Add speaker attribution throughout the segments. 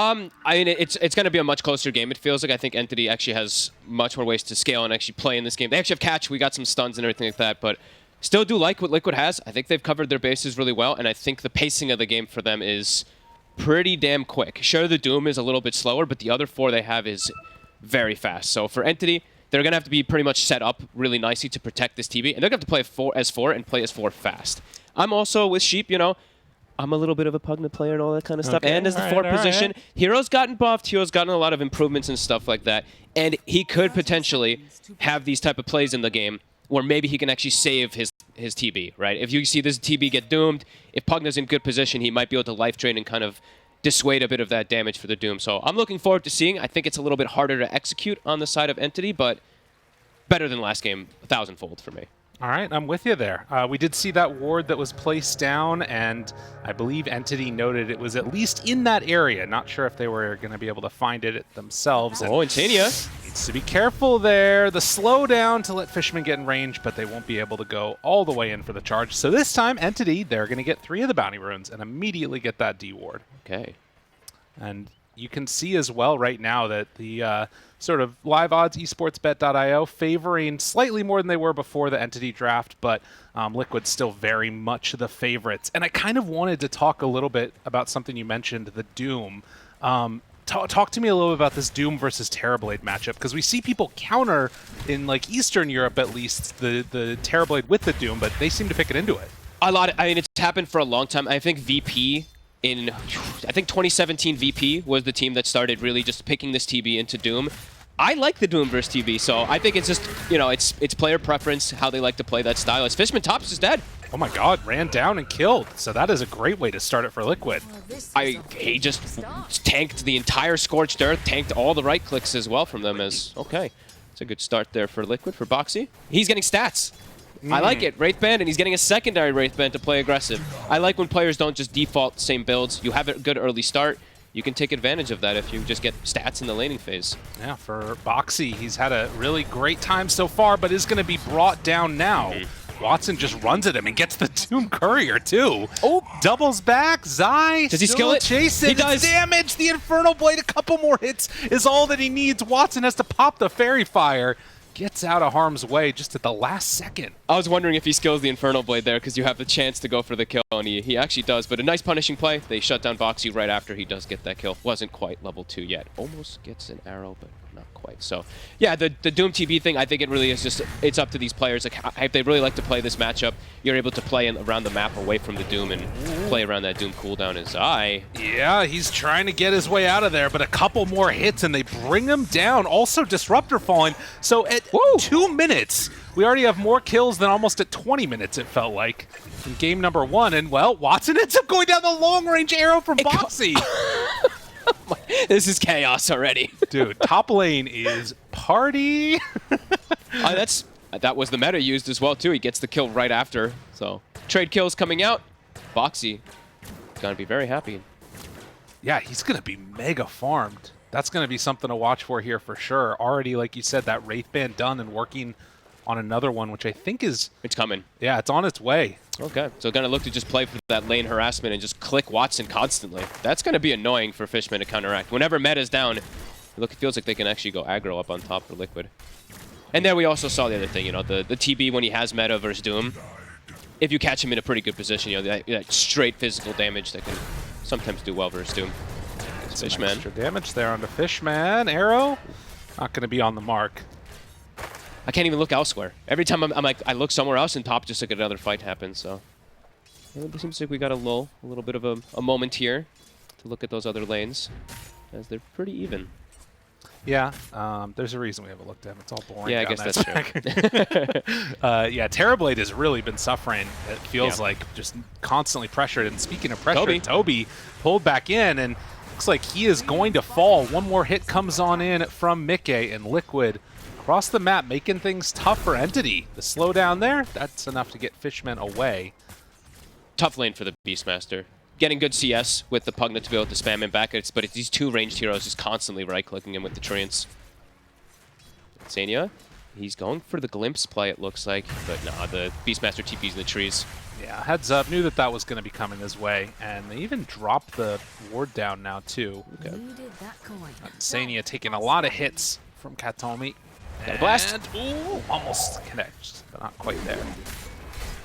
Speaker 1: I mean, it's going to be a much closer game. It feels like I think Entity actually has much more ways to scale and actually play in this game. They actually have catch. We got some stuns and everything like that, but still do like what Liquid has. I think they've covered their bases really well, and I think the pacing of the game for them is pretty damn quick. Sure, the Doom is a little bit slower, but the other 4 they have is very fast. So for Entity, they're going to have to be pretty much set up really nicely to protect this TB, and they're going to have to play S4 and play S4 fast. I'm also with Sheep, you know, I'm a little bit of a Pugna player and all that kind of stuff. And as the 4th position, Hero's gotten buffed. Hero's gotten a lot of improvements and stuff like that. And he could potentially have these type of plays in the game where maybe he can actually save his TB, right? If you see this TB get doomed, if Pugna's in good position, he might be able to life drain and kind of dissuade a bit of that damage for the Doom. So I'm looking forward to seeing. I think it's a little bit harder to execute on the side of Entity, but better than last game, 1,000-fold for me.
Speaker 2: All right, I'm with you there. We did see that ward that was placed down, and I believe Entity noted it was at least in that area. Not sure if they were going to be able to find it themselves.
Speaker 1: Oh, Insania
Speaker 2: needs to be careful there. The slowdown to let Fishman get in range, but they won't be able to go all the way in for the charge. So this time, Entity, they're going to get 3 of the bounty runes and immediately get that D ward.
Speaker 1: Okay.
Speaker 2: And you can see as well right now that the sort of live odds esportsbet.io favoring slightly more than they were before the Entity draft, but Liquid's still very much the favorites. And I kind of wanted to talk a little bit about something you mentioned, the Doom. Talk to me a little bit about this Doom versus Terrorblade matchup, because we see people counter in like Eastern Europe at least the Terrorblade with the Doom, but they seem to pick it into it.
Speaker 1: A lot. I mean, it's happened for a long time. I think VP I think 2017 VP was the team that started really just picking this TB into Doom. I like the Doom versus TB, so I think it's just, you know, it's player preference, how they like to play that style. As Fishman Tops is dead.
Speaker 2: Oh my god, ran down and killed. So that is a great way to start it for Liquid.
Speaker 1: He just tanked the entire Scorched Earth, tanked all the right clicks as well from them as, okay. It's a good start there for Liquid, for Boxy. He's getting stats. I like it. Wraith Band, and he's getting a secondary Wraith Band to play aggressive. I like when players don't just default same builds. You have a good early start. You can take advantage of that if you just get stats in the laning phase.
Speaker 2: Yeah, for Boxy, he's had a really great time so far, but is going to be brought down now. Watson just runs at him and gets the Doom Courier, too. Oh, doubles back. Zai
Speaker 1: does he skill it?
Speaker 2: Chasing.
Speaker 1: He does.
Speaker 2: It's damage. The Infernal Blade, a couple more hits is all that he needs. Watson has to pop the Fairy Fire. Gets out of harm's way just at the last second.
Speaker 1: I was wondering if he skills the Infernal Blade there because you have the chance to go for the kill, and he actually does. But a nice punishing play. They shut down Boxy right after he does get that kill. Wasn't quite level 2 yet. Almost gets an arrow, but not quite. So, yeah, the Doom TB thing, I think it really is just, it's up to these players. Like, if they really like to play this matchup, you're able to play around the map away from the Doom and play around that Doom cooldown as
Speaker 2: Yeah, he's trying to get his way out of there, but a couple more hits and they bring him down. Also, Disruptor falling. So at 2 minutes, we already have more kills than almost at 20 minutes, it felt like, in game number 1. And, well, Watson ends up going down the long-range arrow from Boxy.
Speaker 1: This is chaos already.
Speaker 2: Dude, top lane is party.
Speaker 1: That was the meta used as well, too. He gets the kill right after. So, trade kills coming out. Boxy gonna be very happy.
Speaker 2: Yeah, he's gonna be mega farmed. That's gonna be something to watch for here for sure. Already, like you said, that Wraith Band done and working on another one, which I think is...
Speaker 1: It's coming.
Speaker 2: Yeah, it's on its way.
Speaker 1: Okay, so gonna look to just play for that lane harassment and just click Watson constantly. That's gonna be annoying for Fishman to counteract. Whenever meta's down, it feels like they can actually go aggro up on top for Liquid. And there we also saw the other thing, you know, the TB when he has meta versus Doom. If you catch him in a pretty good position, you know, that straight physical damage that can sometimes do well versus Doom. It's Fishman.
Speaker 2: Extra damage there on the Fishman. Arrow, not gonna be on the mark.
Speaker 1: I can't even look elsewhere. Every time I'm like, I look somewhere else and top just like another fight happens, so. It seems like we got a little bit of a moment here to look at those other lanes, as they're pretty even.
Speaker 2: Yeah, there's a reason we haven't looked at them. It's all boring.
Speaker 1: Yeah, I guess that's true.
Speaker 2: Yeah, Terrorblade has really been suffering. It feels like just constantly pressured. And speaking of pressure, Toby pulled back in, and looks like he is going to fall. One more hit comes on in from Mikke, and Liquid across the map, making things tough for Entity. The slowdown there, that's enough to get Fishman away.
Speaker 1: Tough lane for the Beastmaster. Getting good CS with the Pugna to be able to spam him back, but it's these two ranged heroes just constantly right-clicking him with the Treants. Sania He's going for the glimpse play, it looks like. But nah, the Beastmaster TP's in the trees.
Speaker 2: Yeah, heads up. Knew that was going to be coming his way. And they even dropped the ward down now, too.
Speaker 1: Okay.
Speaker 2: Sania taking a lot of hits from Katomi.
Speaker 1: Got a blast.
Speaker 2: Ooh, almost connects, but not quite there.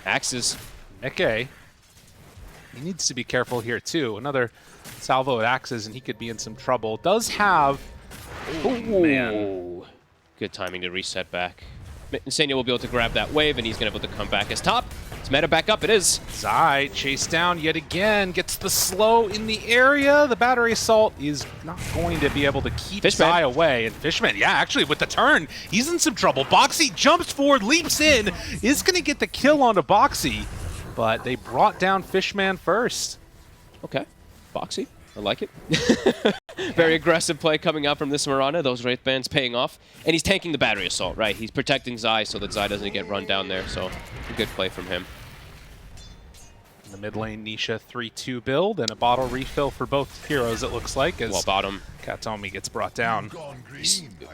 Speaker 1: Axes.
Speaker 2: Mickey, he needs to be careful here, too. Another salvo at Axes, and he could be in some trouble. Does have...
Speaker 1: Oh, man. Good timing to reset back. Sania will be able to grab that wave, and he's going to be able to come back as top. It's meta back up. It is.
Speaker 2: Zai chased down yet again. Gets the slow in the area. The battery assault is not going to be able to keep Zai away. And Fishman, yeah, actually, with the turn, he's in some trouble. Boxy jumps forward, leaps in, is going to get the kill onto Boxy. But they brought down Fishman first.
Speaker 1: Okay. Boxy. I like it. Very aggressive play coming out from this Mirana. Those Wraith Bands paying off. And he's tanking the battery assault, right? He's protecting Zai so that Zai doesn't get run down there. So a good play from him.
Speaker 2: In the mid lane, Nisha 3-2 build and a bottle refill for both heroes, it looks like, as
Speaker 1: bottom.
Speaker 2: Katomi gets brought down.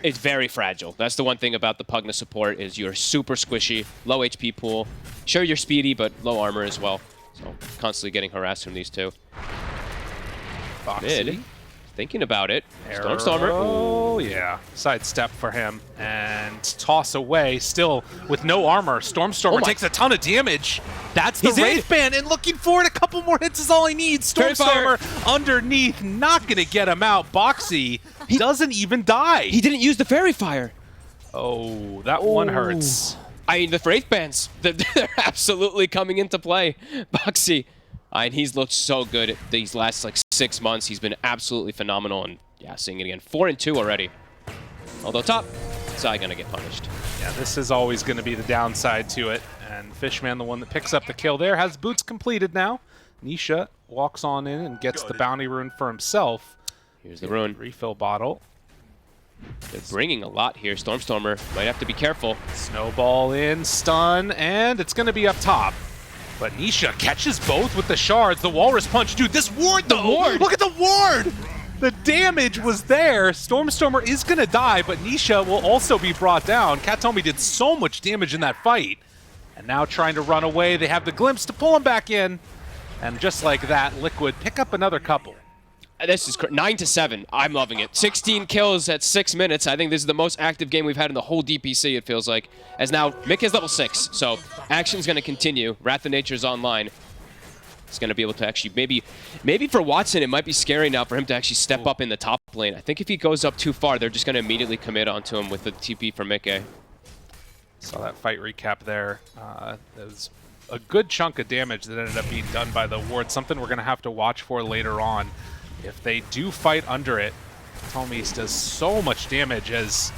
Speaker 1: It's very fragile. That's the one thing about the Pugna support is you're super squishy, low HP pool. Sure, you're speedy, but low armor as well. So constantly getting harassed from these two. Mid, thinking about it. Stormstormer.
Speaker 2: Oh, yeah. Sidestep for him. And toss away, still with no armor. Stormstormer takes a ton of damage. That's the Wraith Band, and looking for it. A couple more hits is all he needs. Stormstormer underneath, not going to get him out. Boxy, he doesn't even die.
Speaker 1: He didn't use the Fairy Fire.
Speaker 2: Oh, that one hurts.
Speaker 1: I mean, the Wraith Bands, they're absolutely coming into play. Boxy. And he's looked so good these last, 6 months. He's been absolutely phenomenal. And, yeah, seeing it again. 4-2 already. Although top, Zai gonna get punished.
Speaker 2: Yeah, this is always going to be the downside to it. And Fishman, the one that picks up the kill there, has boots completed now. Nisha walks on in and gets the bounty rune for himself.
Speaker 1: Here's the rune.
Speaker 2: Refill bottle.
Speaker 1: They're bringing a lot here. Stormstormer might have to be careful.
Speaker 2: Snowball in, stun, and it's going to be up top. But Nisha catches both with the shards. The Walrus Punch. Dude, this ward, though! Look at the ward! The damage was there. Stormstormer is going to die, but Nisha will also be brought down. Katomi did so much damage in that fight. And now trying to run away. They have the glimpse to pull him back in. And just like that, Liquid pick up another couple.
Speaker 1: This is 9-7. I'm loving it. 16 kills at 6 minutes. I think this is the most active game we've had in the whole DPC, it feels like. As now, Mick is level 6, so action's going to continue. Wrath of Nature's online. He's going to be able to actually, maybe for Watson, it might be scary now for him to actually step up in the top lane. I think if he goes up too far, they're just going to immediately commit onto him with the TP from Mickey.
Speaker 2: Saw that fight recap there. There was a good chunk of damage that ended up being done by the ward. Something we're going to have to watch for later on. If they do fight under it, Tomis does so much damage as,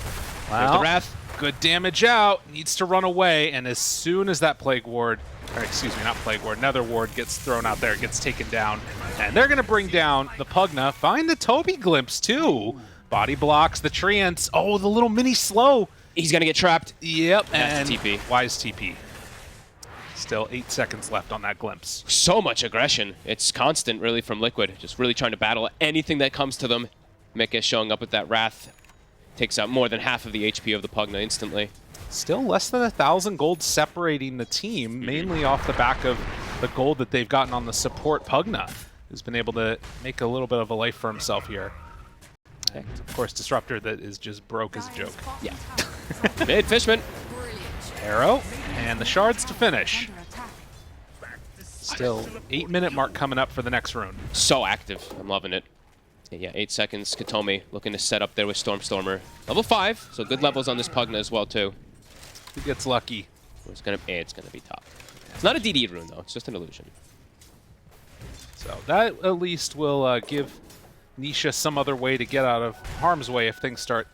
Speaker 2: well,
Speaker 1: the Wrath.
Speaker 2: Good damage out, needs to run away, and as soon as that Plague Ward, or excuse me, not Plague Ward, Nether Ward gets thrown out there, gets taken down, and they're going to bring down the Pugna. Find the Toby Glimpse, too. Body blocks, the Treants. Oh, the little mini slow.
Speaker 1: He's going to get trapped.
Speaker 2: Yep,
Speaker 1: and
Speaker 2: TP. Wise TP. Still 8 seconds left on that glimpse.
Speaker 1: So much aggression. It's constant, really, from Liquid. Just really trying to battle anything that comes to them. Mika showing up with that Wrath. Takes out more than half of the HP of the Pugna instantly.
Speaker 2: Still less than 1,000 gold separating the team, mainly off the back of the gold that they've gotten on the support Pugna, who's been able to make a little bit of a life for himself here. And, of course, Disruptor that is just broke as a joke.
Speaker 1: Yeah. Mid Fishman.
Speaker 2: Arrow, and the shards to finish. Still 8-minute mark coming up for the next rune.
Speaker 1: So active. I'm loving it. Yeah, 8 seconds. Katomi looking to set up there with Stormstormer. Level 5, so good levels on this Pugna as well, too.
Speaker 2: Who gets lucky?
Speaker 1: It's gonna be top. It's not a DD rune, though. It's just an illusion.
Speaker 2: So that at least will give Nisha some other way to get out of harm's way if things start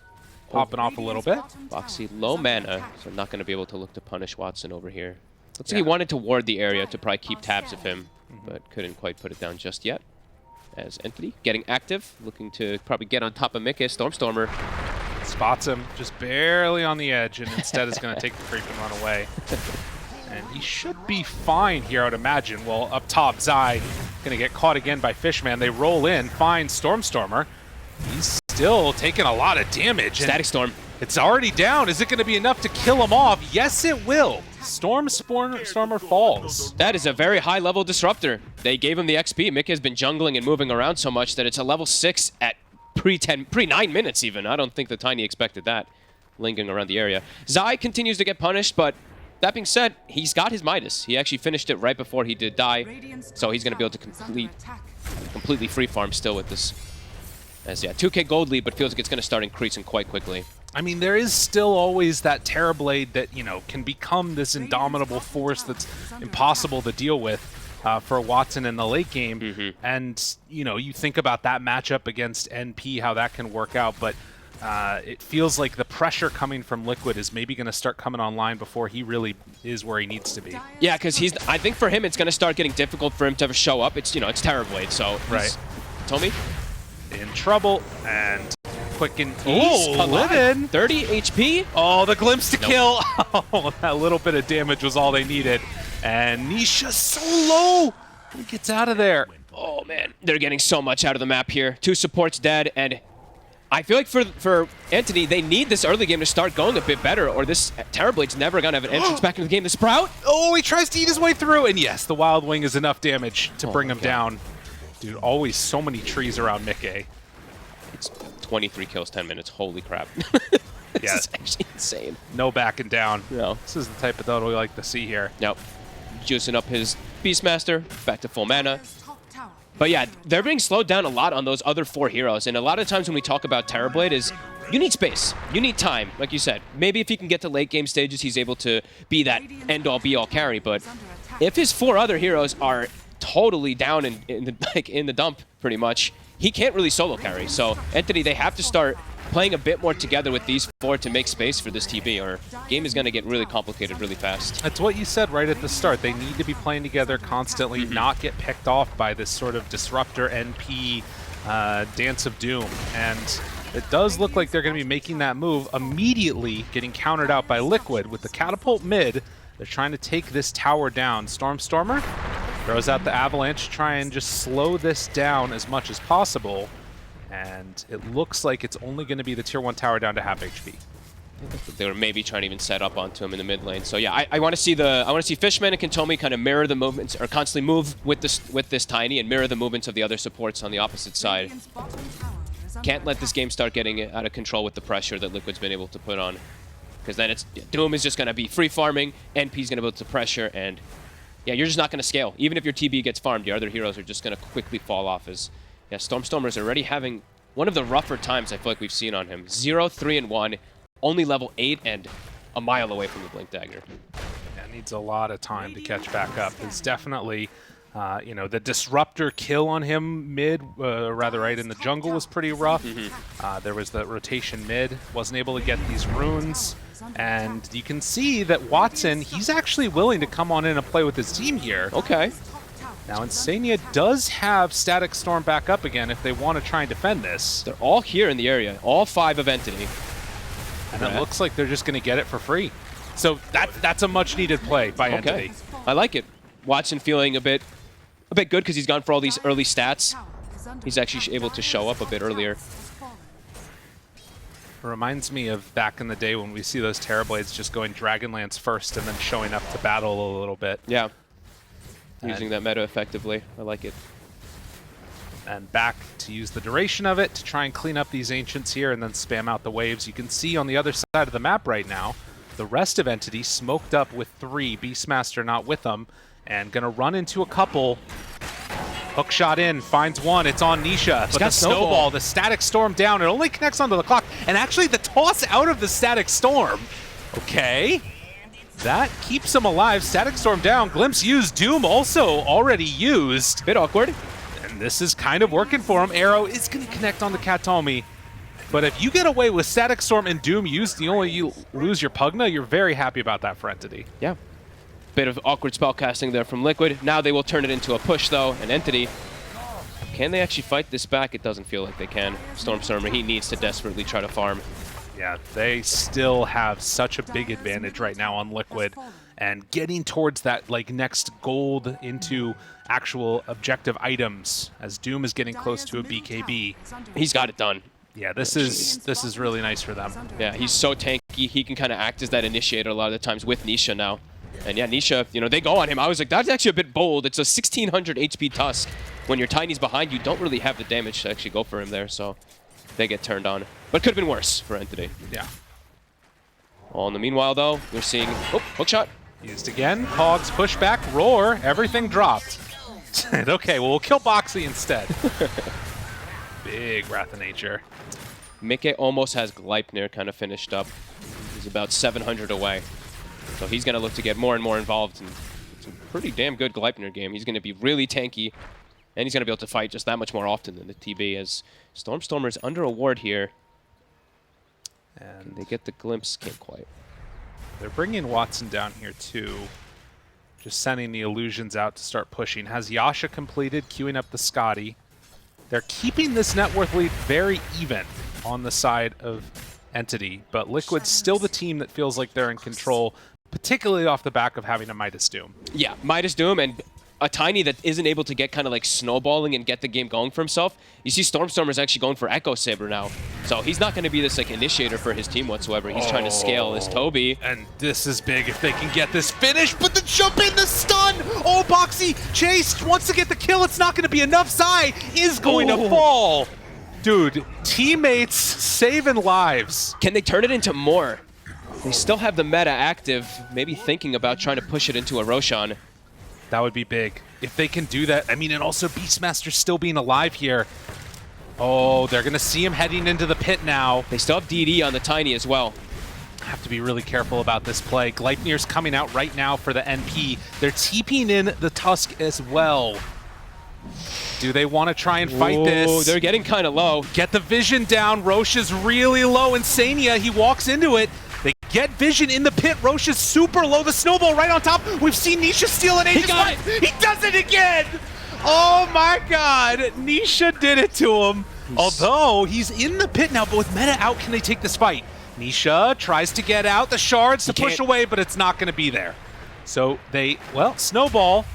Speaker 2: popping off a little bit.
Speaker 1: Boxy low mana, so not going to be able to look to punish Watson over here. Looks like he wanted to ward the area to probably keep tabs of him, but couldn't quite put it down just yet. As Entity getting active, looking to probably get on top of Mika. Stormstormer
Speaker 2: spots him just barely on the edge, and instead is going to take the creep and run away. And he should be fine here, I would imagine. Well, up top, Zai going to get caught again by Fishman. They roll in, find Stormstormer. He's still taking a lot of damage.
Speaker 1: Static Storm.
Speaker 2: It's already down. Is it going to be enough to kill him off? Yes, it will. Stormer falls.
Speaker 1: That is a very high-level disruptor. They gave him the XP. Mick has been jungling and moving around so much that it's a level 6 at pre-9 minutes even. I don't think the Tiny expected that, lingering around the area. Zai continues to get punished, but that being said, he's got his Midas. He actually finished it right before he did die, so he's going to be able to completely free farm still with this. As 2k gold lead, but feels like it's going to start increasing quite quickly.
Speaker 2: I mean, there is still always that Terrorblade that, can become this indomitable force that's impossible to deal with for Watson in the late game. And, you think about that matchup against NP, how that can work out, but it feels like the pressure coming from Liquid is maybe going to start coming online before he really is where he needs to be.
Speaker 1: Yeah, because I think for him, it's going to start getting difficult for him to ever show up. It's, it's Terrorblade, so
Speaker 2: right.
Speaker 1: Tommy?
Speaker 2: In trouble, and quick and
Speaker 1: alive. 30 HP.
Speaker 2: Oh, the glimpse to kill. Oh, that little bit of damage was all they needed. And Nisha's so low. He gets out of there.
Speaker 1: Oh, man. They're getting so much out of the map here. 2 supports dead, and I feel like for Entity, they need this early game to start going a bit better, or this Terrorblade's never going to have an entrance back into the game. The Sprout?
Speaker 2: Oh, he tries to eat his way through, and yes, the Wild Wing is enough damage to bring him down. Dude, always so many trees around Mickey.
Speaker 1: It's 23 kills, 10 minutes. Holy crap. This is actually insane.
Speaker 2: No backing down.
Speaker 1: No.
Speaker 2: This is the type of dota we like to see here.
Speaker 1: Nope. Juicing up his Beastmaster, back to full mana. But yeah, they're being slowed down a lot on those other 4 heroes. And a lot of times when we talk about Terrorblade is you need space. You need time, like you said. Maybe if he can get to late game stages, he's able to be that end-all be-all carry. But if his 4 other heroes are totally down in the dump, pretty much, he can't really solo carry. So Entity, they have to start playing a bit more together with these 4 to make space for this TB, or game is going to get really complicated really fast.
Speaker 2: That's what you said right at the start. They need to be playing together constantly, not get picked off by this sort of disruptor NP dance of doom. And it does look like they're going to be making that move, immediately getting countered out by Liquid with the catapult mid. They're trying to take this tower down. Stormer throws out the avalanche, try and just slow this down as much as possible. And it looks like it's only going to be the tier 1 tower down to half HP.
Speaker 1: They were maybe trying to even set up onto him in the mid lane. So yeah, I want to see Fishman and Kentomi kind of mirror the movements, or constantly move with this Tiny and mirror the movements of the other supports on the opposite side. Can't let this game start getting out of control with the pressure that Liquid's been able to put on. Because then Doom is just going to be free farming, NP's going to be able to pressure, and yeah, you're just not going to scale. Even if your TB gets farmed, your other heroes are just going to quickly fall off. As yeah, Stormer's already having one of the rougher times I feel like we've seen on him. 0-3-1, only level 8 and a mile away from the Blink Dagger.
Speaker 2: Yeah, needs a lot of time to catch back up. It's definitely, the disruptor kill on him mid, right in the jungle was pretty rough. There was the rotation mid, wasn't able to get these runes. And you can see that Watson, he's actually willing to come on in and play with his team here.
Speaker 1: Okay.
Speaker 2: Now, Insania does have Static Storm back up again if they want to try and defend this.
Speaker 1: They're all here in the area, all 5 of Entity.
Speaker 2: And it looks like they're just going to get it for free. So that's a much-needed play by Entity.
Speaker 1: I like it. Watson feeling a bit good because he's gone for all these early stats. He's actually able to show up a bit earlier.
Speaker 2: It reminds me of back in the day when we see those Terrorblades just going Dragonlance first and then showing up to battle a little bit.
Speaker 1: Yeah. Using that meta effectively. I like it.
Speaker 2: And back to use the duration of it to try and clean up these Ancients here and then spam out the waves. You can see on the other side of the map right now, the rest of Entity smoked up with 3, Beastmaster not with them, and gonna run into a couple. Hook shot in, finds one, it's on Nisha. But the snowball, the Static Storm down, it only connects onto the clock. And actually the toss out of the Static Storm. Okay. That keeps him alive. Static Storm down, Glimpse used, Doom also already used.
Speaker 1: Bit awkward.
Speaker 2: And this is kind of working for him. Arrow is gonna connect on the Katomi. But if you get away with Static Storm and Doom used, you lose your Pugna, you're very happy about that for Entity.
Speaker 1: Yeah. Bit of awkward spellcasting there from Liquid. Now they will turn it into a push, though. And Entity, can they actually fight this back? It doesn't feel like they can. Stormer, he needs to desperately try to farm.
Speaker 2: Yeah, they still have such a big advantage right now on Liquid. And getting towards that next gold into actual objective items as Doom is getting close to a BKB.
Speaker 1: He's got it done.
Speaker 2: Yeah, this is really nice for them.
Speaker 1: Yeah, he's so tanky. He can kind of act as that initiator a lot of the times with Nisha now. And yeah, Nisha, you know, they go on him. I was like, that's actually a bit bold. It's a 1600 HP Tusk. When your Tiny's behind, you don't really have the damage to actually go for him there, so they get turned on. But could have been worse for Entity.
Speaker 2: Yeah.
Speaker 1: All in the meanwhile, though, we're seeing... Oh, hook shot.
Speaker 2: Used again. Hogs push back, roar, everything dropped. Okay, well, we'll kill Boxy instead. Big Wrath of Nature.
Speaker 1: Mikke almost has Gleipnir kind of finished up. He's about 700 away. So he's going to look to get more and more involved in it's a pretty damn good Gleipnir game. He's going to be really tanky, and he's going to be able to fight just that much more often than the TB, as Stormstormer's under a ward here.
Speaker 2: And
Speaker 1: Can they get the glimpse? Can't quite.
Speaker 2: they're bringing Watson down here, too. Just sending the illusions out to start pushing. Has Yasha completed, queuing up the Scotty. They're keeping this net worth lead very even on the side of Entity, but Liquid's still the team that feels like they're in control, particularly off the back of having a Midas Doom.
Speaker 1: Yeah, Midas Doom and a Tiny that isn't able to get kind of like snowballing and get the game going for himself. You see Stormstormer's actually going for Echo Saber now. So he's not going to be this like initiator for his team whatsoever. He's trying to scale as Toby.
Speaker 2: And this is big if they can get this finish, but the jump in, the stun! Oh, Boxy Chase wants to get the kill. It's not going to be enough. Zai is going to fall. Dude, teammates saving lives.
Speaker 1: Can they turn it into more? They still have the meta active, maybe thinking about trying to push it into a Roshan.
Speaker 2: That would be big. If they can do that, I mean, and also Beastmaster still being alive here. Oh, they're going to see him heading into the pit now.
Speaker 1: They still have DD on the Tiny as well.
Speaker 2: Have to be really careful about this play. Gleipnir's coming out right now for the NP. They're TPing in the Tusk as well. Do they want to try and fight this?
Speaker 1: They're getting kind of low.
Speaker 2: Get the vision down. Roche is really low. Insania, he walks into it. They get vision in the pit. Roche is super low. The snowball right on top. We've seen Nisha steal an Aegis. He does it again! Oh my god! Nisha did it to him. Although, he's in the pit now, but with meta out, can they take this fight? Nisha tries to get out the shards to push away, but it's not going to be there. So they, well, snowball.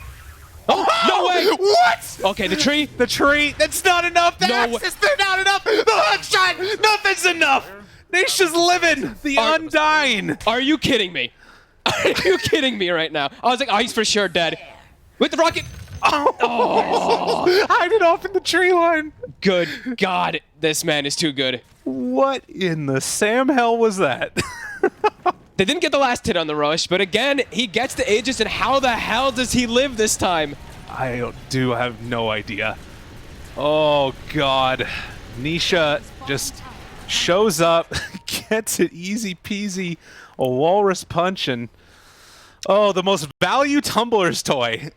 Speaker 1: Oh, no way!
Speaker 2: What?
Speaker 1: Okay, the tree.
Speaker 2: The tree. That's not enough. The axis, they're not enough. The hook shot. Nothing's enough. Nisha's living. The Undying.
Speaker 1: Are you kidding me? Are you kidding me right now? I was like, oh, he's for sure dead. With the rocket.
Speaker 2: Oh. Hide it off in the tree line.
Speaker 1: Good God, this man is too good.
Speaker 2: What in the Sam hell was that?
Speaker 1: They didn't get the last hit on the rush, but again, he gets the Aegis, and how the hell does he live this time?
Speaker 2: I have no idea. Oh, God. Nisha just shows up, gets it easy peasy, a walrus punch, and oh, the most value Tumblr's toy.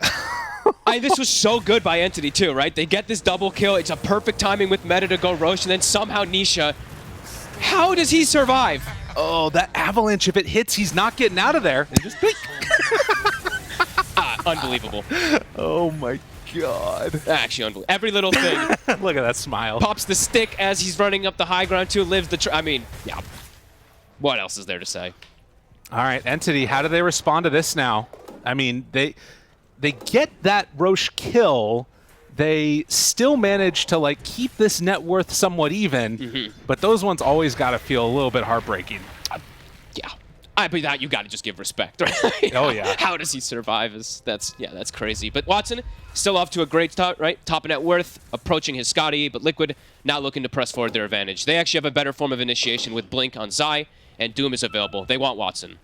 Speaker 1: This was so good by Entity too, right? They get this double kill. It's a perfect timing with meta to go Roche, and then somehow Nisha. How does he survive?
Speaker 2: Oh, that avalanche, if it hits, he's not getting out of there. And just
Speaker 1: Unbelievable.
Speaker 2: Oh my God.
Speaker 1: Actually, unbelievable. Every little thing.
Speaker 2: Look at that smile.
Speaker 1: Pops the stick as he's running up the high ground too, lives the I mean, yeah. What else is there to say?
Speaker 2: All right, Entity, how do they respond to this now? I mean, they get that Roche kill. They still manage to like keep this net worth somewhat even, but those ones always got to feel a little bit heartbreaking.
Speaker 1: Yeah. But that you got to just give respect, right?
Speaker 2: Oh yeah.
Speaker 1: How does he survive? That's crazy. But Watson still off to a great start, right? Top of net worth, approaching his Scotty, but Liquid now looking to press forward their advantage. They actually have a better form of initiation with Blink on Zai, and Doom is available. They want Watson.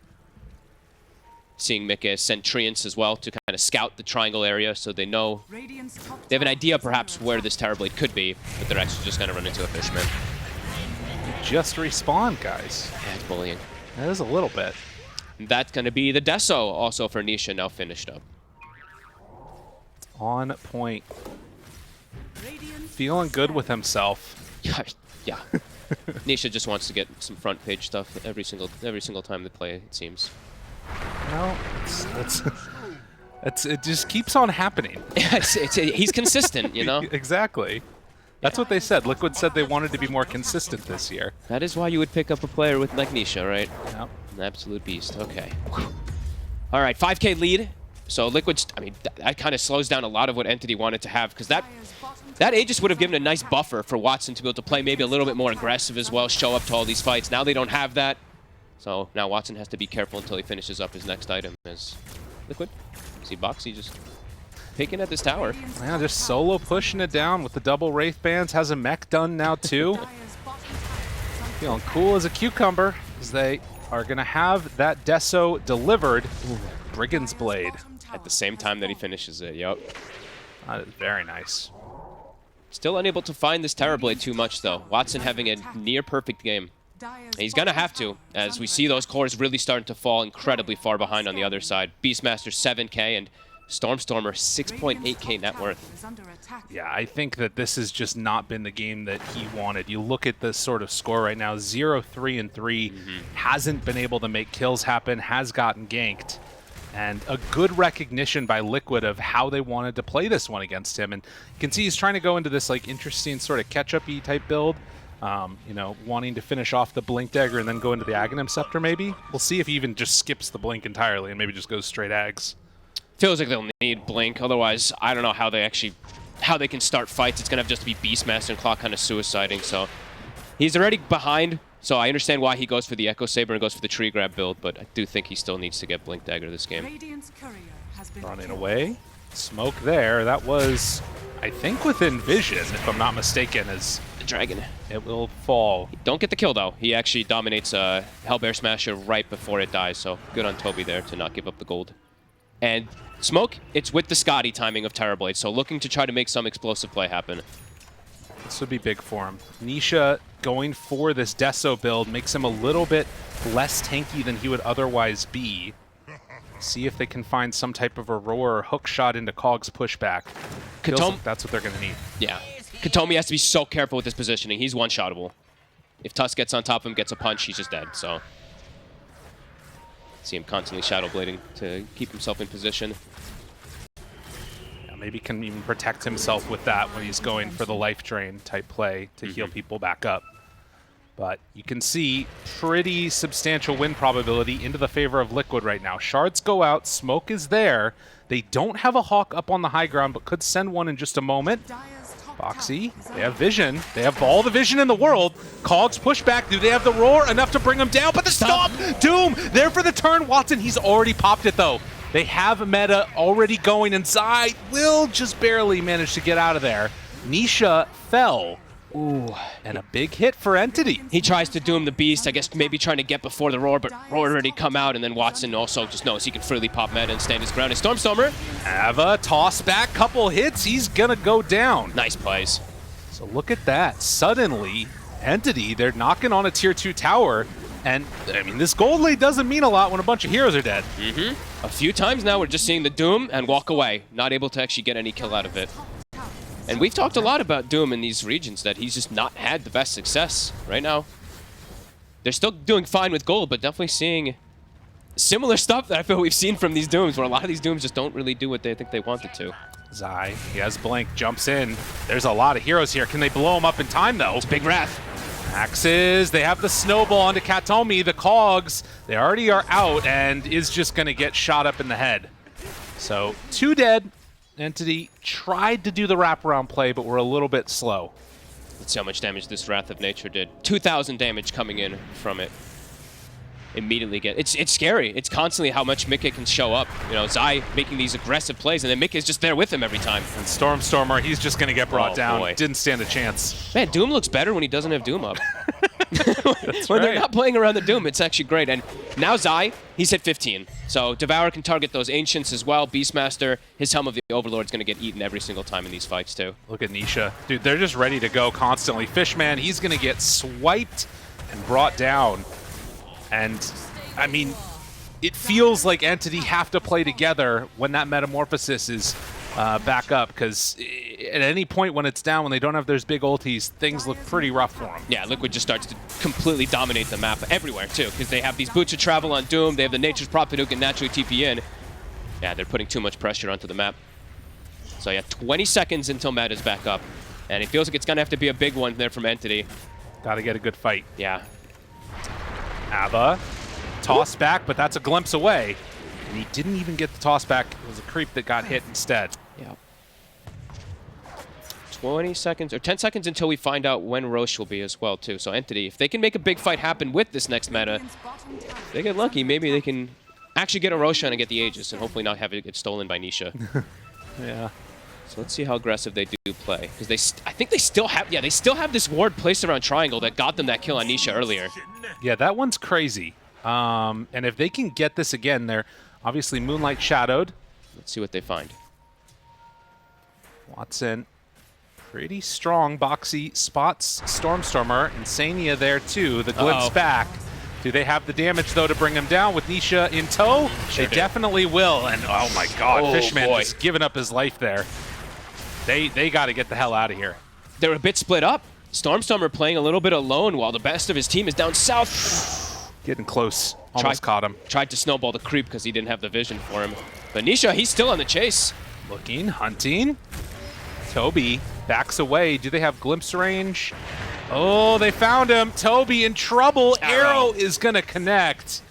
Speaker 1: Seeing Mikke send Treants as well to kind of scout the triangle area, so they know they have an idea perhaps where this Terrorblade could be, but they're actually just going to run into a Fishman.
Speaker 2: Just respawn, guys.
Speaker 1: Yeah, it's bullying.
Speaker 2: That is a little bit.
Speaker 1: And that's going to be the Deso also for Nisha, now finished up.
Speaker 2: On point. Feeling good with himself.
Speaker 1: Yeah. Nisha just wants to get some front page stuff every single time they play, it seems.
Speaker 2: No, it just keeps on happening.
Speaker 1: He's consistent, you know?
Speaker 2: Exactly. That's what they said. Liquid said they wanted to be more consistent this year.
Speaker 1: That is why you would pick up a player with like Nisha, right?
Speaker 2: Yep.
Speaker 1: An absolute beast. Okay. All right, 5K lead So Liquid, I mean, that kind of slows down a lot of what Entity wanted to have, because that Aegis would have given a nice buffer for Watson to be able to play maybe a little bit more aggressive as well, show up to all these fights. Now they don't have that. So now Watson has to be careful until he finishes up his next item as Liquid. See Boxy just picking at this tower.
Speaker 2: Yeah, just solo pushing it down with the double Wraith Bands. Has a mech done now too. Feeling cool as a cucumber as they are going to have that Deso delivered. Brigand's Blade.
Speaker 1: At the same time that he finishes it, yep.
Speaker 2: That is very nice.
Speaker 1: Still unable to find this Terrorblade too much though. Watson having a near perfect game. And he's gonna have to, as we see those cores really starting to fall incredibly far behind on the other side. Beastmaster 7k and Stormstormer 6.8k net worth.
Speaker 2: Yeah, I think that this has just not been the game that he wanted. You look at the sort of score right now, 0-3-3, hasn't been able to make kills happen, has gotten ganked. And a good recognition by Liquid of how they wanted to play this one against him. And you can see he's trying to go into this like interesting sort of catch-up-y type build. You know, wanting to finish off the Blink Dagger and then go into the Aghanim Scepter maybe. We'll see if he even just skips the Blink entirely and maybe just goes straight Ags.
Speaker 1: Feels like they'll need Blink, otherwise I don't know how they can start fights. It's gonna have just to be Beastmaster and Clock kind of suiciding, so he's already behind, so I understand why he goes for the Echo Saber and goes for the Tree Grab build, but I do think he still needs to get Blink Dagger this game.
Speaker 2: Running away. Smoke there. That was, I think, within vision, if I'm not mistaken, as
Speaker 1: The Dragon.
Speaker 2: it will fall.
Speaker 1: Don't get the kill though. He actually dominates Hellbear Smasher right before it dies, so good on Toby there to not give up the gold. And Smoke, it's with the Scotty timing of Terrorblade, so looking to try to make some explosive play happen.
Speaker 2: This would be big for him. Nisha going for this Deso build makes him a little bit less tanky than he would otherwise be. See if they can find some type of Aurora or hook shot into Cog's pushback. Feels like that's what they're going to need.
Speaker 1: Yeah. Katomi has to be so careful with his positioning. He's one-shottable. If Tusk gets on top of him, gets a punch, he's just dead, so... See him constantly shadow blading to keep himself in position.
Speaker 2: Yeah, maybe can even protect himself with that when he's going for the life drain type play to heal people back up. But you can see pretty substantial win probability into the favor of Liquid right now. Shards go out, Smoke is there. They don't have a Hawk up on the high ground, but could send one in just a moment. Boxy, they have vision. They have all the vision in the world. Cogs push back. Do they have the roar? Enough to bring him down, but the stop! Doom, there for the turn. Watson, he's already popped it though. They have meta already going, and Zai will just barely manage to get out of there. Nisha fell.
Speaker 1: Ooh.
Speaker 2: And a big hit for Entity.
Speaker 1: He tries to Doom the Beast, I guess maybe trying to get before the Roar, but Roar already come out, and then Watson also just knows he can freely pop meta and stand his ground. And Stormstormer,
Speaker 2: Have a toss back, couple hits, he's gonna go down.
Speaker 1: nice plays.
Speaker 2: So look at that. Suddenly, Entity, they're knocking on a tier 2 tower, and I mean, this gold lead doesn't mean a lot when a bunch of heroes are dead.
Speaker 1: A few times now we're just seeing the Doom and walk away, not able to actually get any kill out of it. And we've talked a lot about Doom in these regions, that he's just not had the best success right now. They're still doing fine with gold, but definitely seeing similar stuff that I feel we've seen from these Dooms, where a lot of these Dooms just don't really do what they think they wanted to.
Speaker 2: Zai, he has Blink, jumps in. There's a lot of heroes here. Can they blow him up in time, though?
Speaker 1: It's Big Wrath.
Speaker 2: Axes, they have the snowball onto Katomi. The Cogs, they already are out and is just going to get shot up in the head. So, 2 dead. Entity tried to do the wraparound play, but we're a little bit slow.
Speaker 1: Let's see how much damage this Wrath of Nature did. 2,000 damage coming in from it. Immediately get it's scary. It's constantly how much Mickey can show up. You know, Zai making these aggressive plays, and then Mickey's just there with him every time.
Speaker 2: And Stormstormer, he's just going to get brought down.
Speaker 1: Boy.
Speaker 2: Didn't stand a chance.
Speaker 1: Man, Doom looks better when he doesn't have Doom up.
Speaker 2: That's
Speaker 1: When
Speaker 2: right.
Speaker 1: they're not playing around the Doom, it's actually great. And now Zai, he's hit 15. So Devour can target those Ancients as well. Beastmaster, his Helm of the Overlord's going to get eaten every single time in these fights too.
Speaker 2: Look at Nisha. Dude, they're just ready to go constantly. Fishman, he's going to get swiped and brought down. And, I mean, it feels like Entity have to play together when that Metamorphosis is back up, because at any point when it's down, when they don't have those big ultis, things look pretty rough for them.
Speaker 1: Yeah, Liquid just starts to completely dominate the map everywhere too, because they have these Boots of Travel on Doom, they have the Nature's Prophet who can naturally TP in. Yeah, they're putting too much pressure onto the map. So yeah, 20 seconds until meta's back up. And it feels like it's going to have to be a big one there from Entity.
Speaker 2: Gotta get a good fight.
Speaker 1: Yeah.
Speaker 2: Ava, toss back, but that's a glimpse away. And he didn't even get the toss back. It was a creep that got hit instead.
Speaker 1: Yeah. 20 seconds or 10 seconds until we find out when Roche will be as well, too. So Entity, if they can make a big fight happen with this next meta, if they get lucky, maybe they can actually get a Roche on and get the Aegis and hopefully not have it get stolen by Nisha.
Speaker 2: Yeah.
Speaker 1: So let's see how aggressive they do play. Because I think they still have, they still have this ward placed around Triangle that got them that kill on Nisha earlier.
Speaker 2: Yeah, that one's crazy. And if they can get this again, they're obviously Moonlight shadowed.
Speaker 1: Let's see what they find.
Speaker 2: Watson, pretty strong. Boxy spots Stormstormer. Insania there too. The glimpse back. Do they have the damage though to bring him down with Nisha in tow? They definitely will. And oh my god, Fishman has given up his life there. They got to get the hell out of here.
Speaker 1: They're a bit split up. Stormstormer playing a little bit alone while the best of his team is down south.
Speaker 2: Getting close. Almost caught him.
Speaker 1: Tried to snowball the creep because he didn't have the vision for him. But Nisha, he's still on the chase.
Speaker 2: Looking, hunting. Toby backs away. Do they have glimpse range? Oh, they found him. Toby in trouble. Arrow is going to connect.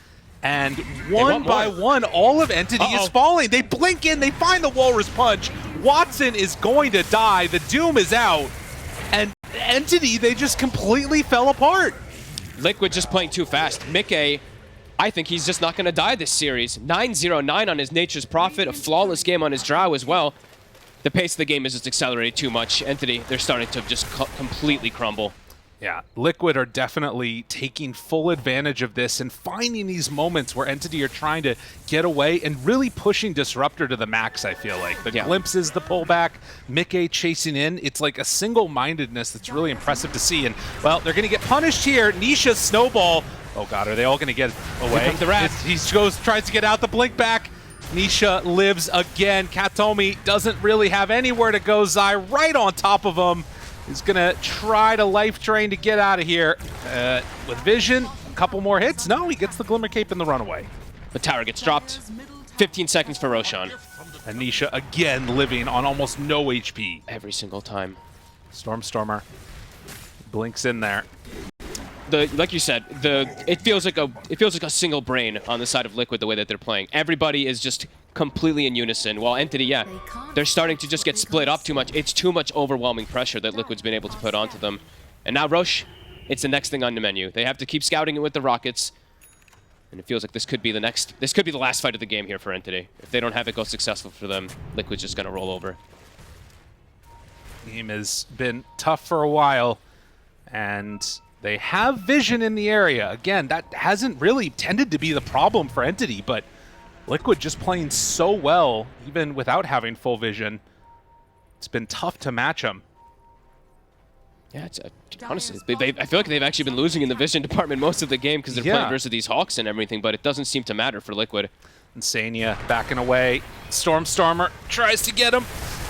Speaker 2: And one by one, all of Entity is falling. They blink in. They find the Walrus Punch. Watson is going to die. The Doom is out. And Entity, they just completely fell apart.
Speaker 1: Liquid just playing too fast. Mickey, I think he's just not going to die this series. 9-0-9 on his Nature's Prophet. A flawless game on his Drow as well. The pace of the game is just accelerated too much. Entity, they're starting to just completely crumble.
Speaker 2: Yeah, Liquid are definitely taking full advantage of this and finding these moments where Entity are trying to get away and really pushing Disruptor to the max, I feel like. The glimpses, the pullback, Mickey chasing in. It's like a single-mindedness that's really impressive to see. And, well, they're going to get punished here. Nisha's snowball. Oh, God, are they all going to get away?
Speaker 1: The Wrath.
Speaker 2: He tries to get out the blink back. Nisha lives again. Katomi doesn't really have anywhere to go. Zai right on top of him. He's going to try to life drain to get out of here. With vision, a couple more hits. No, he gets the Glimmer Cape and the runaway.
Speaker 1: The tower gets dropped. 15 seconds for Roshan.
Speaker 2: And Nisha again living on almost no HP.
Speaker 1: Every single time.
Speaker 2: Stormstormer blinks in there.
Speaker 1: Like you said, it feels like a single brain on the side of Liquid the way that they're playing. Everybody is just completely in unison. While Entity, they're starting to just get split up too much. It's too much overwhelming pressure that Liquid's been able to put onto them. And now Roche, it's the next thing on the menu. They have to keep scouting it with the Rockets. And it feels like this could be the last fight of the game here for Entity. If they don't have it go successful for them, Liquid's just gonna roll over.
Speaker 2: Game has been tough for a while, and they have vision in the area. Again, that hasn't really tended to be the problem for Entity, but Liquid just playing so well, even without having full vision. It's been tough to match them.
Speaker 1: Yeah, honestly, I feel like they've actually been losing in the vision department most of the game because they're playing versus these Hawks and everything, but it doesn't seem to matter for Liquid.
Speaker 2: Insania backing away. Stormstormer tries to get him.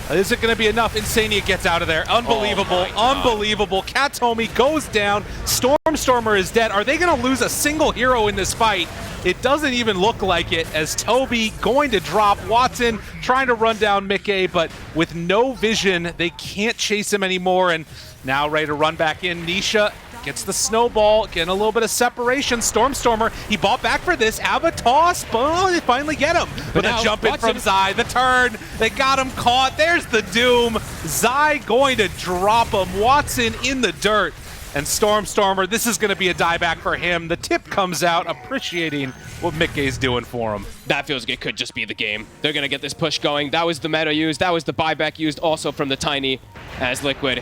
Speaker 2: Is it going to be enough? Insania gets out of there. Unbelievable. Unbelievable. Katomi goes down. Stormstormer is dead. Are they going to lose a single hero in this fight? It doesn't even look like it, as Toby going to drop. Watson trying to run down Mickey, but with no vision, they can't chase him anymore. And now ready to run back in. Nisha gets the snowball, getting a little bit of separation. Stormstormer, he bought back for this. Avatos, but they finally get him. But the jump in from Zai, the turn, they got him caught. There's the Doom. Zai going to drop him. Watson in the dirt. And Stormstormer, this is going to be a dieback for him. The tip comes out, appreciating what Mickey's doing for him.
Speaker 1: That feels like it could just be the game. They're going to get this push going. That was the meta used. That was the buyback used also from the Tiny as Liquid.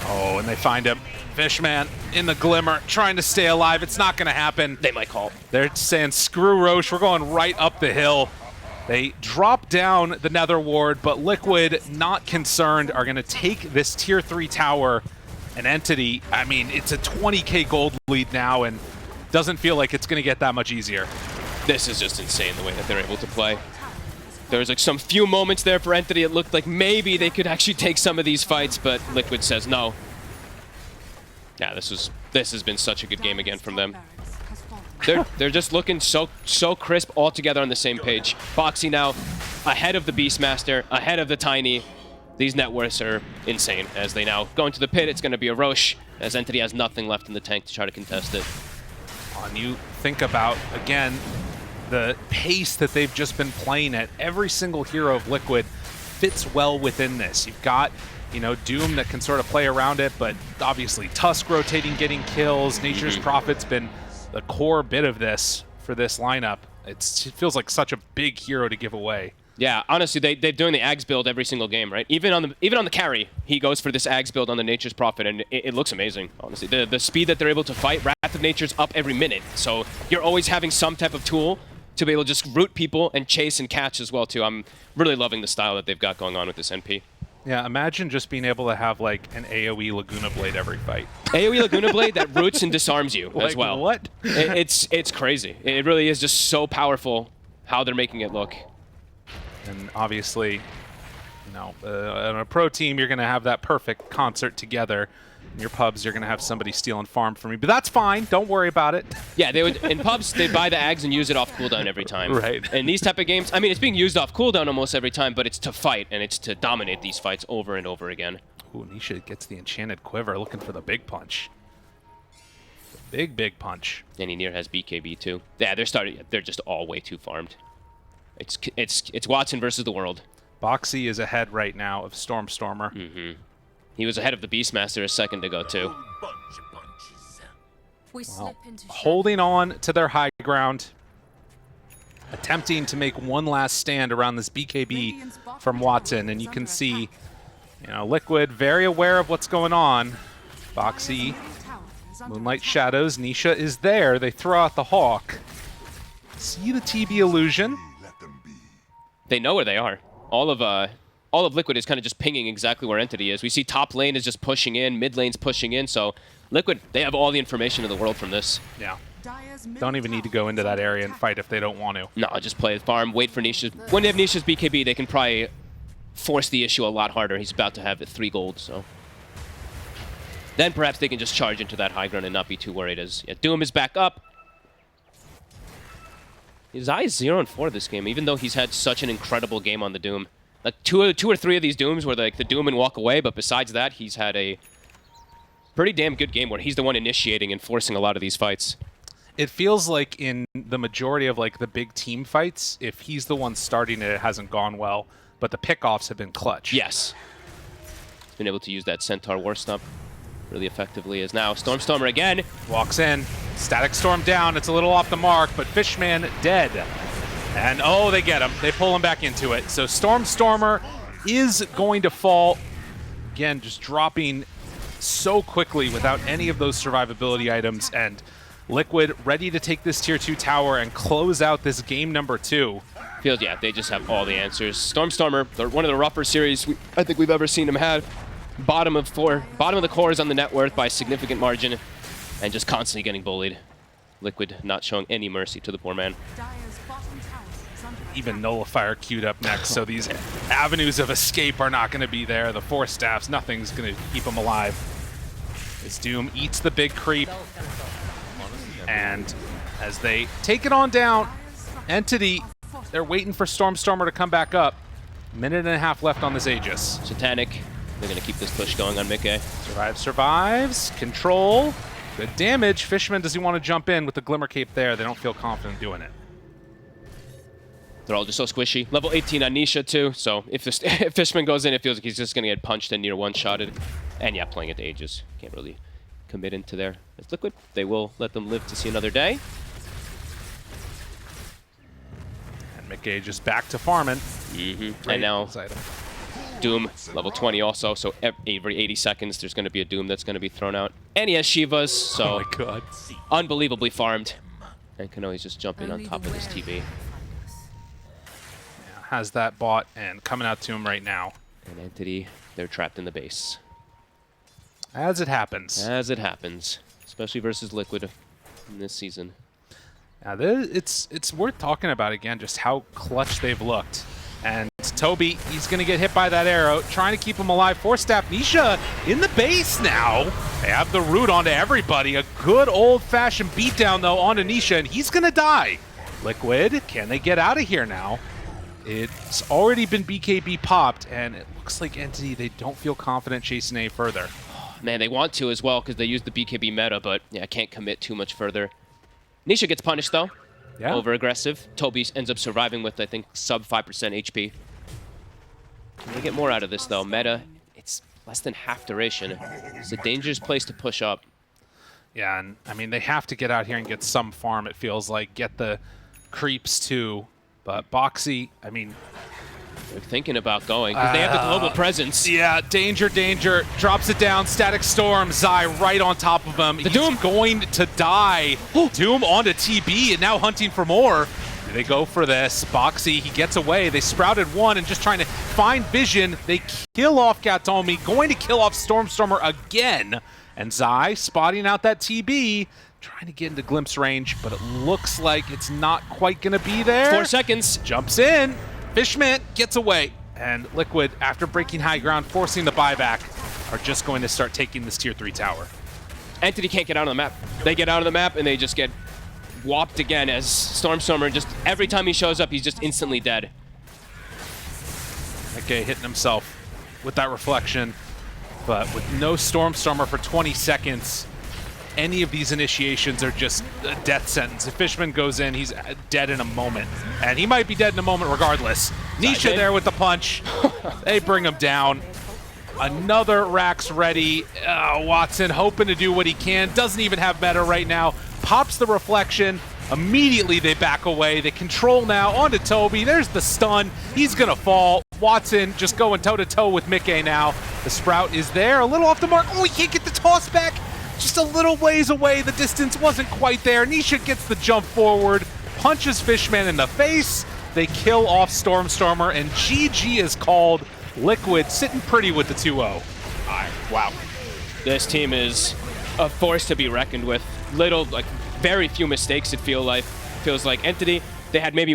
Speaker 2: Oh, and they find him. Fishman in the Glimmer, trying to stay alive. It's not going to happen.
Speaker 1: They might call.
Speaker 2: They're saying, screw Roche, we're going right up the hill. They drop down the Nether Ward, but Liquid, not concerned, are going to take this Tier 3 tower. An Entity, I mean, it's a 20k gold lead now, and doesn't feel like it's going to get that much easier.
Speaker 1: This is just insane the way that they're able to play. There's like some few moments there for Entity. It looked like maybe they could actually take some of these fights, but Liquid says no. Yeah, this has been such a good game again from them. They're just looking so crisp, all together on the same page. Boxy now ahead of the Beastmaster, ahead of the Tiny. These net worths are insane as they now go into the pit. It's going to be a Roche as Entity has nothing left in the tank to try to contest it.
Speaker 2: And you think about, again, the pace that they've just been playing at. Every single hero of Liquid fits well within this. You've got, you know, Doom that can sort of play around it, but obviously Tusk rotating, getting kills. Nature's Prophet's been the core bit of this for this lineup. It feels like such a big hero to give away.
Speaker 1: Yeah, honestly, they're doing the Ags build every single game, right? Even on the carry, he goes for this Ags build on the Nature's Prophet, and it looks amazing, honestly. The speed that they're able to fight, Wrath of Nature's up every minute, so you're always having some type of tool to be able to just root people and chase and catch as well, too. I'm really loving the style that they've got going on with this NP.
Speaker 2: Yeah, imagine just being able to have, like, an AoE Laguna Blade every fight.
Speaker 1: AoE Laguna Blade that roots and disarms you as well.
Speaker 2: What?
Speaker 1: It's crazy. It really is just so powerful how they're making it look.
Speaker 2: And obviously, you know, on a pro team, you're going to have that perfect concert together. In your pubs, you're going to have somebody stealing farm from you. But that's fine. Don't worry about it.
Speaker 1: Yeah, they would in pubs, they'd buy the Ags and use it off cooldown every time.
Speaker 2: Right.
Speaker 1: In these type of games, I mean, it's being used off cooldown almost every time, but it's to fight, and it's to dominate these fights over and over again.
Speaker 2: Ooh, Nisha gets the Enchanted Quiver, looking for the big punch. The big punch.
Speaker 1: And Enir has BKB too. Yeah, they're just all way too farmed. It's Watson versus the world.
Speaker 2: Boxy is ahead right now of Stormer.
Speaker 1: He was ahead of the Beastmaster a second ago too.
Speaker 2: Well, holding on to their high ground, attempting to make one last stand around this BKB from Watson, and you can see, you know, Liquid very aware of what's going on. Boxy, Moonlight Shadows, Nisha is there. They throw out the Hawk. See the TB illusion.
Speaker 1: They know where they are. All of Liquid is kind of just pinging exactly where Entity is. We see top lane is just pushing in, mid lane's pushing in, so Liquid, they have all the information in the world from this.
Speaker 2: Yeah. Don't even need to go into that area and fight if they don't want to.
Speaker 1: No, just play the farm, wait for Nisha's. When they have Nisha's BKB, they can probably force the issue a lot harder. He's about to have 3 gold, so. Then perhaps they can just charge into that high ground and not be too worried as Doom is back up. His eye is 0-4 this game, even though he's had such an incredible game on the Doom. Like two or three of these Dooms were like the Doom and walk away, but besides that, he's had a pretty damn good game where he's the one initiating and forcing a lot of these fights.
Speaker 2: It feels like in the majority of like the big team fights, if he's the one starting it, it hasn't gone well, but the pickoffs have been clutch.
Speaker 1: Yes. He's been able to use that Centaur War Stump really effectively as now. Stormer again.
Speaker 2: Walks in. Static Storm down. It's a little off the mark, but Fishman dead. And oh, they get him. They pull him back into it. So Stormer is going to fall. Again, just dropping so quickly without any of those survivability items. And Liquid ready to take this tier 2 tower and close out this game number 2.
Speaker 1: Feels, yeah, they just have all the answers. Stormer, they're one of the rougher series I think we've ever seen them have. Bottom of the cores on the net worth by a significant margin, and just constantly getting bullied. Liquid not showing any mercy to the poor man.
Speaker 2: Even Nullifier queued up next, so these avenues of escape are not going to be there. The Force Staffs, nothing's going to keep him alive. As Doom eats the big creep, and as they take it on down, Entity, they're waiting for Stormer to come back up. Minute and a half left on this Aegis.
Speaker 1: Satanic. They're going to keep this push going on Mickey.
Speaker 2: Survives. Control. Good damage. Fishman, does he want to jump in with the Glimmer Cape there? They don't feel confident doing it.
Speaker 1: They're all just so squishy. Level 18 on Nisha, too. So if Fishman goes in, it feels like he's just going to get punched and near one-shotted. And yeah, playing at the Aegis. Can't really commit into there. It's Liquid. They will let them live to see another day.
Speaker 2: And Mickey just back to farming.
Speaker 1: And now Doom, level 20 also, so every 80 seconds there's going to be a Doom that's going to be thrown out. And he has Shivas, so
Speaker 2: oh my God.
Speaker 1: Unbelievably farmed. And Kanoi's just jumping on top of this TV.
Speaker 2: Yeah, has that bot and coming out to him right now.
Speaker 1: And Entity, they're trapped in the base.
Speaker 2: As it happens.
Speaker 1: As it happens, especially versus Liquid in this season.
Speaker 2: Now, it's worth talking about again, just how clutch they've looked. And Toby, he's going to get hit by that arrow, trying to keep him alive. Force Staff, Nisha in the base now. They have the root onto everybody. A good old-fashioned beatdown, though, onto Nisha, and he's going to die. Liquid, can they get out of here now? It's already been BKB popped, and it looks like Entity, they don't feel confident chasing any further.
Speaker 1: Man, they want to as well because they use the BKB meta, but yeah, can't commit too much further. Nisha gets punished, though.
Speaker 2: Yeah.
Speaker 1: over-aggressive. Toby ends up surviving with, I think, sub 5% HP. Can they get more out of this, though? Meta, it's less than half duration. It's a dangerous place to push up.
Speaker 2: Yeah, and I mean, they have to get out here and get some farm, it feels like. Get the creeps, too. But Boxy, I mean...
Speaker 1: They're thinking about going, because they have the global presence.
Speaker 2: Yeah, danger, danger. Drops it down. Static Storm. Zai right on top of him. He's
Speaker 1: Doom
Speaker 2: going to die. Doom onto TB and now hunting for more. Do they go for this? Boxy, he gets away. They sprouted one and just trying to find vision. They kill off Gatomi. Going to kill off Stormstormer again. And Zai spotting out that TB. Trying to get into glimpse range, but it looks like it's not quite going to be there.
Speaker 1: 4 seconds.
Speaker 2: Jumps in. Fishman gets away, and Liquid, after breaking high ground, forcing the buyback, are just going to start taking this tier 3 tower.
Speaker 1: Entity can't get out of the map. They get out of the map, and they just get whopped again as Stormstormer just, every time he shows up, he's just instantly dead.
Speaker 2: Okay, hitting himself with that reflection, but with no Stormstormer for 20 seconds, any of these initiations are just a death sentence. If Fishman goes in, he's dead in a moment. And he might be dead in a moment regardless. Nisha there with the punch. They bring him down. Another Rax ready. Watson hoping to do what he can. Doesn't even have meta right now. Pops the reflection. Immediately they back away. They control now onto Toby. There's the stun. He's going to fall. Watson just going toe-to-toe with Mickey now. The Sprout is there. A little off the mark. Oh, he can't get the toss back. Just a little ways away. The distance wasn't quite there. Nisha gets the jump forward, punches Fishman in the face. They kill off Stormstormer, and GG is called. Liquid sitting pretty with the 2-0.
Speaker 1: Wow. This team is a force to be reckoned with. Very few mistakes, it feels like. Entity, they had maybe